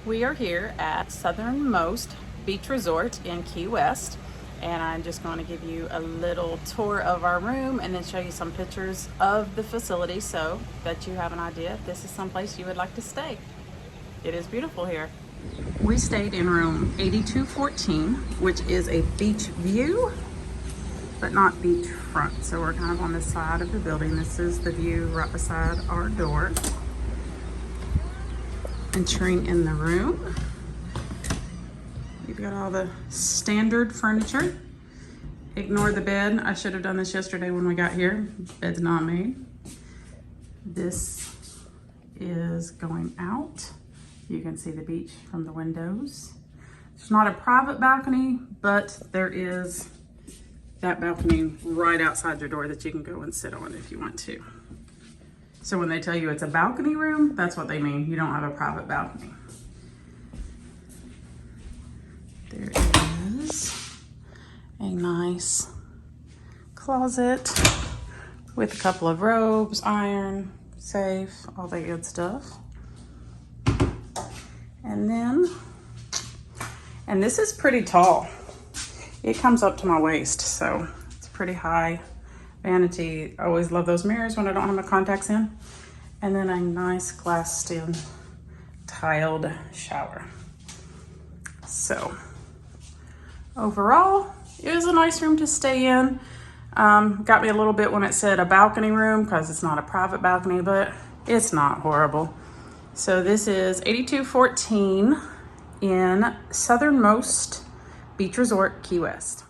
We are here at Southernmost Beach Resort in Key West, and I'm just going to give you a little tour of our room and then show you some pictures of the facility so that you have an idea if this is someplace you would like to stay. It is beautiful here. We stayed in room 8214, which is a beach view, but not beachfront. So we're kind of on the side of the building. This is the view right beside our door. Entering in the room, you've got all the standard furniture. Ignore the bed. I should have done this yesterday when we got here. Bed's not made. This is going out. You can see the beach from the windows. It's not a private balcony, but there is that balcony right outside your door that you can go and sit on if you want to. So when they tell you it's a balcony room, that's what they mean. You don't have a private balcony. There is a nice closet with a couple of robes, iron, safe, all that good stuff. And this is pretty tall. It comes up to my waist, so it's pretty high. Vanity, I always love those mirrors when I don't have my contacts in. And then a nice glass stem tiled shower. So overall, it was a nice room to stay in. Got me a little bit when it said a balcony room because it's not a private balcony, but it's not horrible. So this is 8214 in Southernmost Beach Resort, Key West.